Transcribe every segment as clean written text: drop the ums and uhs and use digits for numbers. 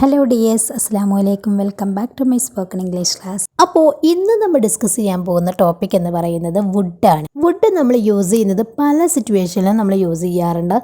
Hello dears, അസ്സാമു അലൈക്കും. Welcome back to my spoken English class. അപ്പോൾ ഇന്ന് നമ്മൾ ഡിസ്കസ് ചെയ്യാൻ പോകുന്ന ടോപ്പിക് എന്ന് പറയുന്നത് വുഡാണ്. വുഡ് നമ്മൾ യൂസ് ചെയ്യുന്നത് പല സിറ്റുവേഷനിലും നമ്മൾ യൂസ് ചെയ്യാറുണ്ട്.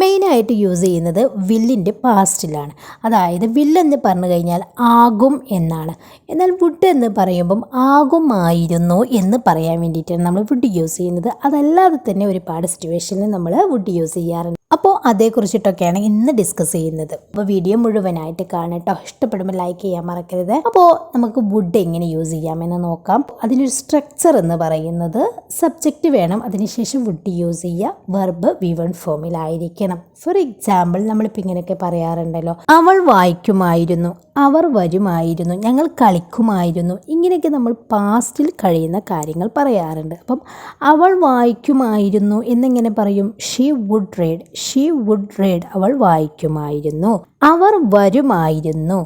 മെയിനായിട്ട് യൂസ് ചെയ്യുന്നത് വില്ലിൻ്റെ പാസ്റ്റിലാണ്. അതായത് വില്ലെന്ന് പറഞ്ഞു കഴിഞ്ഞാൽ ആകും എന്നാണ്. എന്നാൽ വുഡ് എന്ന് പറയുമ്പം ആകുമായിരുന്നു എന്ന് പറയാൻ വേണ്ടിയിട്ടാണ് നമ്മൾ വുഡ് യൂസ് ചെയ്യുന്നത്. അതല്ലാതെ തന്നെ ഒരുപാട് സിറ്റുവേഷനിൽ നമ്മൾ വുഡ് യൂസ് ചെയ്യാറുണ്ട്. അപ്പോൾ അതേക്കുറിച്ചിട്ടൊക്കെയാണ് ഇന്ന് ഡിസ്കസ് ചെയ്യുന്നത്. അപ്പോൾ വീഡിയോ മുഴുവനായിട്ട് കാണട്ടോ. ഇഷ്ടപ്പെടുമ്പോൾ ലൈക്ക് ചെയ്യാൻ മറക്കരുത്. അപ്പോൾ നമുക്ക് വുഡ് എങ്ങനെ യൂസ് ചെയ്യാമെന്ന് നോക്കാം. അതിനൊരു സ്ട്രക്ചർ എന്ന് പറയുന്നത് സബ്ജക്റ്റ് വേണം, അതിനുശേഷം വുഡ് യൂസ് ചെയ്യുക, വെർബ് V1 ഫോമിലായിരിക്കണം. ഫോർ എക്സാമ്പിൾ നമ്മളിപ്പോൾ ഇങ്ങനെയൊക്കെ പറയാറുണ്ടല്ലോ, അവൾ വായിക്കുമായിരുന്നു, അവർ വരുമായിരുന്നു, ഞങ്ങൾ കളിക്കുമായിരുന്നു. ഇങ്ങനെയൊക്കെ നമ്മൾ പാസ്റ്റിൽ കഴിയുന്ന കാര്യങ്ങൾ പറയാറുണ്ട്. അപ്പം അവൾ വായിക്കുമായിരുന്നു എന്നെങ്ങനെ പറയും? She would read. She would read, അവൾ വായിക്കുമായിരുന്നു. അവർ വരുമായിരുന്നു,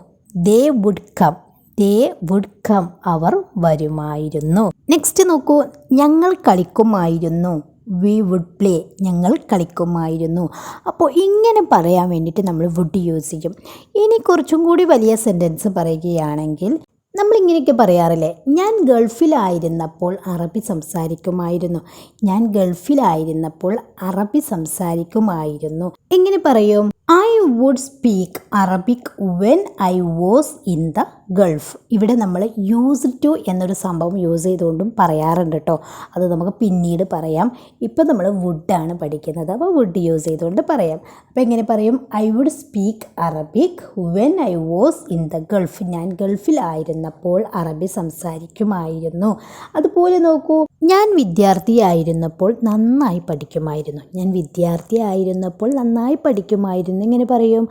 they would come. They would come, അവർ വരുമായിരുന്നു. നെക്സ്റ്റ് നോക്കൂ, ഞങ്ങൾ കളിക്കുമായിരുന്നു, വി വുഡ് പ്ലേ. ഞങ്ങൾ കളിക്കുമായിരുന്നു. അപ്പോൾ ഇങ്ങനെ പറയാൻ വേണ്ടിയിട്ട് നമ്മൾ വുഡ് യൂസ് ചെയ്യും. ഇനി കുറച്ചും കൂടി വലിയ സെൻറ്റൻസ് പറയുകയാണെങ്കിൽ നമ്മളിങ്ങനെയൊക്കെ പറയാറില്ലേ, ഞാൻ ഗൾഫിലായിരുന്നപ്പോൾ അറബി സംസാരിക്കുമായിരുന്നു. ഞാൻ ഗൾഫിലായിരുന്നപ്പോൾ അറബി സംസാരിക്കുമായിരുന്നു. എങ്ങനെ പറയും? I would speak Arabic when I was in the Gulf. ഇവിടെ നമ്മൾ യൂസ് ടു എന്നൊരു സംഭവം യൂസ് ചെയ്തുകൊണ്ടും പറയാറുണ്ട് കേട്ടോ. അത് നമുക്ക് പിന്നീട് പറയാം. ഇപ്പോൾ നമ്മൾ വുഡാണ് പഠിക്കുന്നത്, അപ്പോൾ വുഡ് യൂസ് ചെയ്തുകൊണ്ട് പറയാം. അപ്പോൾ എങ്ങനെ പറയും? I would speak Arabic when I was in the Gulf. ഞാൻ ഗൾഫിലായിരുന്നപ്പോൾ അറബി സംസാരിക്കുമായിരുന്നു. അതുപോലെ നോക്കൂ, ഞാൻ വിദ്യാർത്ഥിയായിരുന്നപ്പോൾ നന്നായി പഠിക്കുമായിരുന്നു. ഞാൻ വിദ്യാർത്ഥിയായിരുന്നപ്പോൾ നന്നായി പഠിക്കുമായിരുന്നു. എങ്ങനെ പറയും?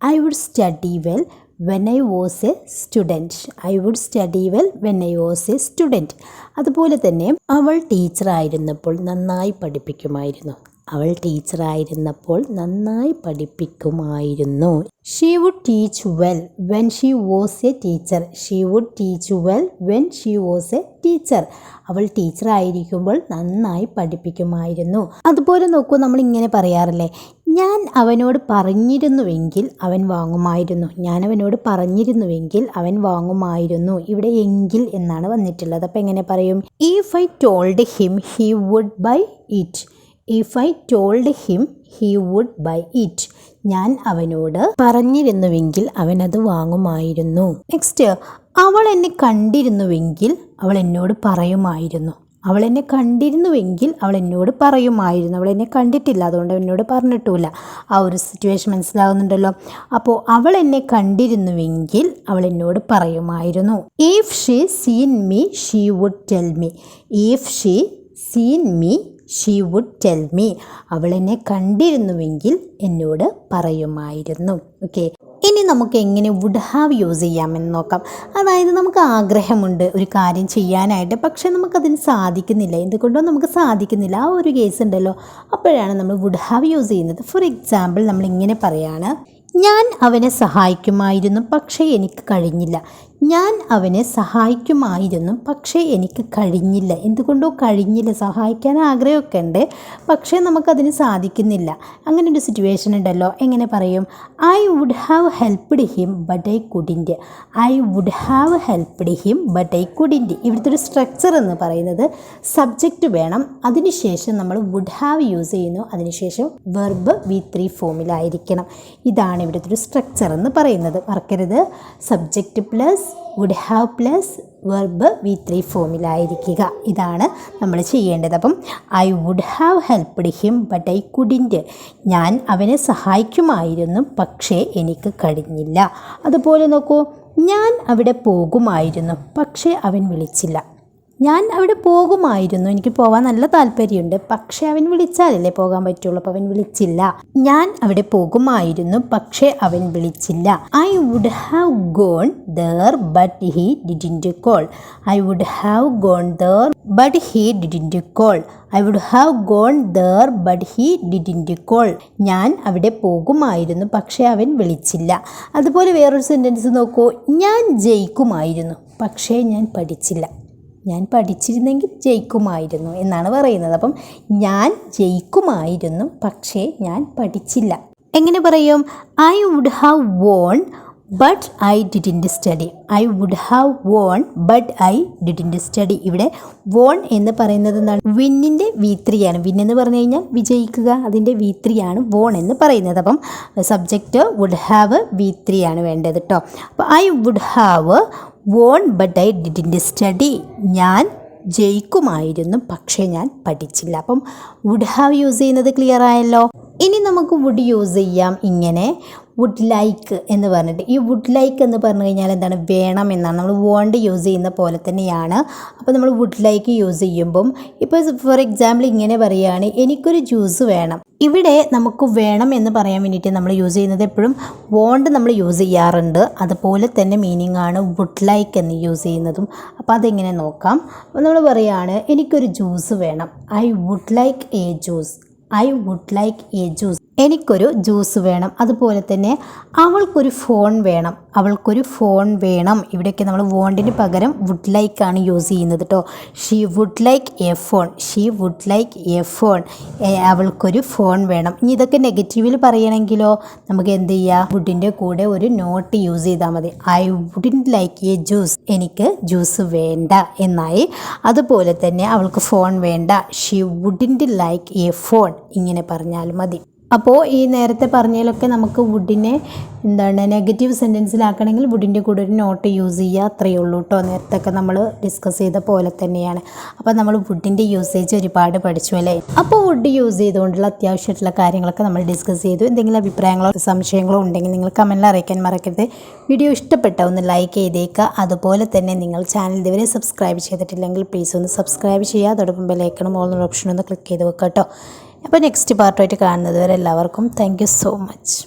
I would study well when I was a student. I would study well when I was a student. അതുപോലെ തന്നെ അവൾ ടീച്ചറായിരുന്നപ്പോൾ നന്നായി പഠിപ്പിക്കുമായിരുന്നു. അവൾ ടീച്ചറായിരുന്നപ്പോൾ നന്നായി പഠിപ്പിക്കുമായിരുന്നു. She would teach well when she was a teacher. She would teach well when she was a teacher. അവൾ ടീച്ചറായിരിക്കുമ്പോൾ നന്നായി പഠിപ്പിക്കുമായിരുന്നു. അതുപോലെ നോക്കൂ, നമ്മളിങ്ങനെ പറയാറില്ലേ, ഞാൻ അവനോട് പറഞ്ഞിരുന്നുവെങ്കിൽ അവൻ വാങ്ങുമായിരുന്നു. ഞാൻ അവനോട് പറഞ്ഞിരുന്നുവെങ്കിൽ അവൻ വാങ്ങുമായിരുന്നു. ഇവിടെ എങ്കിൽ എന്നാണ് വന്നിട്ടുള്ളത്. അപ്പോൾ എങ്ങനെ പറയും? If I told him he would buy it. If I told him he would buy it. ഞാൻ അവനോട് പറഞ്ഞിരുന്നുവെങ്കിൽ അവനത് വാങ്ങുമായിരുന്നു. നെക്സ്റ്റ്, അവൾ എന്നെ കണ്ടിരുന്നുവെങ്കിൽ അവൾ എന്നോട് പറയുമായിരുന്നു. അവൾ എന്നെ കണ്ടിരുന്നുവെങ്കിൽ അവൾ എന്നോട് പറയുമായിരുന്നു. അവൾ എന്നെ കണ്ടിട്ടില്ല, അതുകൊണ്ട് എന്നോട് പറഞ്ഞിട്ടില്ല. ആ ഒരു സിറ്റുവേഷൻ മനസ്സിലാവുന്നുണ്ടല്ലോ. അപ്പോൾ അവൾ എന്നെ കണ്ടിരുന്നുവെങ്കിൽ അവൾ എന്നോട് പറയുമായിരുന്നു. If she seen me she would tell me. If she seen me she would tell me. അവൾ എന്നെ കണ്ടിരുന്നുവെങ്കിൽ എന്നോട് പറയുമായിരുന്നു. ഓക്കെ, ഇനി നമുക്ക് എങ്ങനെ വുഡ് ഹാവ് യൂസ് ചെയ്യാമെന്ന് നോക്കാം. അതായത് നമുക്ക് ആഗ്രഹമുണ്ട് ഒരു കാര്യം ചെയ്യാനായിട്ട്, പക്ഷേ നമുക്കതിന് സാധിക്കുന്നില്ല. എന്തുകൊണ്ടോ നമുക്ക് സാധിക്കുന്നില്ല. ആ ഒരു കേസ് ഉണ്ടല്ലോ, അപ്പോഴാണ് നമ്മൾ വുഡ് ഹാവ് യൂസ് ചെയ്യുന്നത്. ഫോർ എക്സാമ്പിൾ നമ്മളിങ്ങനെ പറയാണ്, ഞാൻ അവനെ സഹായിക്കുമായിരുന്നു പക്ഷേ എനിക്ക് കഴിഞ്ഞില്ല. ഞാൻ അവനെ സഹായിക്കുമായിരുന്നു പക്ഷേ എനിക്ക് കഴിഞ്ഞില്ല. എന്തുകൊണ്ടോ കഴിഞ്ഞില്ല. സഹായിക്കാൻ ആഗ്രഹമൊക്കെ ഉണ്ട്, പക്ഷേ നമുക്കതിന് സാധിക്കുന്നില്ല. അങ്ങനെ ഒരു സിറ്റുവേഷൻ ഉണ്ടല്ലോ. എങ്ങനെ പറയും? I would have helped him but I couldn't. I would have helped him but I couldn't. ഇവിടുത്തെ ഒരു സ്ട്രക്ചർ എന്ന് പറയുന്നത് സബ്ജക്റ്റ് വേണം, അതിനുശേഷം നമ്മൾ വുഡ് ഹാവ് യൂസ് ചെയ്യുന്നു, അതിനുശേഷം വെർബ് V3 ഫോമിലായിരിക്കണം. ഇതാണ് ഇവിടുത്തെ ഒരു സ്ട്രക്ചർ എന്ന് പറയുന്നത്. മറക്കരുത്, subject plus would have plus verb V3 ഫോമിലായിരിക്കുക. ഇതാണ് നമ്മൾ ചെയ്യേണ്ടത്. അപ്പം I would have helped him but I couldn't. ഞാൻ അവനെ സഹായിക്കുമായിരുന്നു പക്ഷേ എനിക്ക് കഴിഞ്ഞില്ല. അതുപോലെ നോക്കൂ, ഞാൻ അവിടെ പോകുമായിരുന്നു പക്ഷേ അവൻ വിളിച്ചില്ല. ഞാൻ അവിടെ പോകുമായിരുന്നു, എനിക്ക് പോകാൻ നല്ല താല്പര്യമുണ്ട്, പക്ഷേ അവൻ വിളിച്ചാലല്ലേ പോകാൻ പറ്റുള്ളൂ. അപ്പോൾ അവൻ വിളിച്ചില്ല. ഞാൻ അവിടെ പോകുമായിരുന്നു പക്ഷേ അവൻ വിളിച്ചില്ല. I would have gone there but he didn't call. I would have gone there but he didn't call. I would have gone there but he didn't call. ഞാൻ അവിടെ പോകുമായിരുന്നു പക്ഷേ അവൻ വിളിച്ചില്ല. അതുപോലെ വേറൊരു സെൻറ്റൻസ് നോക്കൂ, ഞാൻ ജയിക്കുമായിരുന്നു പക്ഷേ ഞാൻ പഠിച്ചില്ല. ഞാൻ പഠിച്ചിരുന്നെങ്കിൽ ജയിക്കുമായിരുന്നു എന്നാണ് പറയുന്നത്. അപ്പം ഞാൻ ജയിക്കുമായിരുന്നു പക്ഷേ ഞാൻ പഠിച്ചില്ല. എങ്ങനെ പറയും? I would have won but I didn't study. I would have won but I didn't study. ഇവിടെ വോൺ എന്ന് പറയുന്നത് എന്താണ്? വിന്നിൻ്റെ V3 ആണ്. വിൻ എന്ന് പറഞ്ഞു കഴിഞ്ഞാൽ വിജയിക്കുക, അതിൻ്റെ V3 ആണ് വോൺ എന്ന് പറയുന്നത്. അപ്പം സബ്ജക്റ്റ് വുഡ് ഹാവ് V3 ആണ് വേണ്ടത് കേട്ടോ. അപ്പോൾ I would have won but I didn't study. ഞാൻ ജയിക്കുമായിരുന്നു പക്ഷേ ഞാൻ പഠിച്ചില്ല. അപ്പം വുഡ് ഹാവ് യൂസ് ചെയ്യുന്നത് ക്ലിയർ ആയല്ലോ. ഇനി നമുക്ക് വുഡ് യൂസ് ചെയ്യാം ഇങ്ങനെ, വുഡ് ലൈക്ക് എന്ന് പറഞ്ഞിട്ട്. ഈ വുഡ് ലൈക്ക് എന്ന് പറഞ്ഞു കഴിഞ്ഞാൽ എന്താണ്? വേണം എന്നാണ്. നമ്മൾ വോണ്ട് യൂസ് ചെയ്യുന്ന പോലെ തന്നെയാണ്. അപ്പോൾ നമ്മൾ വുഡ് ലൈക്ക് യൂസ് ചെയ്യുമ്പം ഇപ്പോൾ ഫോർ എക്സാമ്പിൾ ഇങ്ങനെ പറയുകയാണ്, എനിക്കൊരു ജ്യൂസ് വേണം. ഇവിടെ നമുക്ക് വേണം എന്ന് പറയാൻ വേണ്ടിയിട്ട് നമ്മൾ യൂസ് ചെയ്യുന്നത് എപ്പോഴും വോണ്ട് നമ്മൾ യൂസ് ചെയ്യാറുണ്ട്. അതുപോലെ തന്നെ മീനിങ് ആണ് വുഡ് ലൈക്ക് എന്ന് യൂസ് ചെയ്യുന്നതും. അപ്പോൾ അതെങ്ങനെ നോക്കാം. അപ്പോൾ നമ്മൾ പറയുകയാണ്, എനിക്കൊരു ജ്യൂസ് വേണം. I would like a juice. I would like a juice. എനിക്കൊരു ജ്യൂസ് വേണം. അതുപോലെ തന്നെ അവൾക്കൊരു ഫോൺ വേണം. അവൾക്കൊരു ഫോൺ വേണം. ഇവിടെയൊക്കെ നമ്മൾ വോണ്ടിന് പകരം വുഡ് ലൈക്ക് ആണ് യൂസ് ചെയ്യുന്നത് കേട്ടോ. She would like a phone. She would like a phone. അവൾക്കൊരു ഫോൺ വേണം. ഇനി ഇതൊക്കെ നെഗറ്റീവിൽ പറയണമെങ്കിലോ നമുക്ക് എന്ത് ചെയ്യാം? വുഡിൻ്റെ കൂടെ ഒരു നോട്ട് യൂസ് ചെയ്താൽ മതി. I wouldn't like a juice. എനിക്ക് ജ്യൂസ് വേണ്ട എന്നായി. അതുപോലെ തന്നെ അവൾക്ക് ഫോൺ വേണ്ട. She wouldn't like a phone. ഇങ്ങനെ പറഞ്ഞാൽ മതി. അപ്പോൾ ഈ നേരത്തെ പറഞ്ഞതിലൊക്കെ നമുക്ക് വുഡിനെ എന്താണ് നെഗറ്റീവ് സെൻറ്റൻസിലാക്കണമെങ്കിൽ വുഡിൻ്റെ കൂടെ ഒരു നോട്ട് യൂസ് ചെയ്യുക, അത്രയേ ഉള്ളൂ കേട്ടോ. നേരത്തെ നമ്മൾ ഡിസ്കസ് ചെയ്ത പോലെ തന്നെയാണ്. അപ്പോൾ നമ്മൾ വുഡിൻ്റെ യൂസേജ് ഒരുപാട് പഠിച്ചു അല്ലേ. അപ്പോൾ വുഡ് യൂസ് ചെയ്തുകൊണ്ടുള്ള അത്യാവശ്യമായിട്ടുള്ള കാര്യങ്ങളൊക്കെ നമ്മൾ ഡിസ്കസ് ചെയ്തു. എന്തെങ്കിലും അഭിപ്രായങ്ങളോ സംശയങ്ങളോ ഉണ്ടെങ്കിൽ നിങ്ങൾ കമൻറ്റിൽ അറിയിക്കാൻ മറക്കരുത്. വീഡിയോ ഇഷ്ടപ്പെട്ട ഒന്ന് ലൈക്ക് ചെയ്തേക്കുക. അതുപോലെ തന്നെ നിങ്ങൾ ചാനൽ ഇതുവരെ സബ്സ്ക്രൈബ് ചെയ്തിട്ടില്ലെങ്കിൽ പ്ലീസ് ഒന്ന് സബ്സ്ക്രൈബ് ചെയ്യുക. അതോടൊപ്പം ബെല്ലൈക്കണും ഓൾ ഓപ്ഷൻ ഒന്ന് ക്ലിക്ക് ചെയ്ത് വെക്കുക കേട്ടോ. അപ്പോൾ നെക്സ്റ്റ് പാർട്ടുമായിട്ട് കാണുന്നത് വരെ എല്ലാവർക്കും താങ്ക് യു സോ മച്ച്.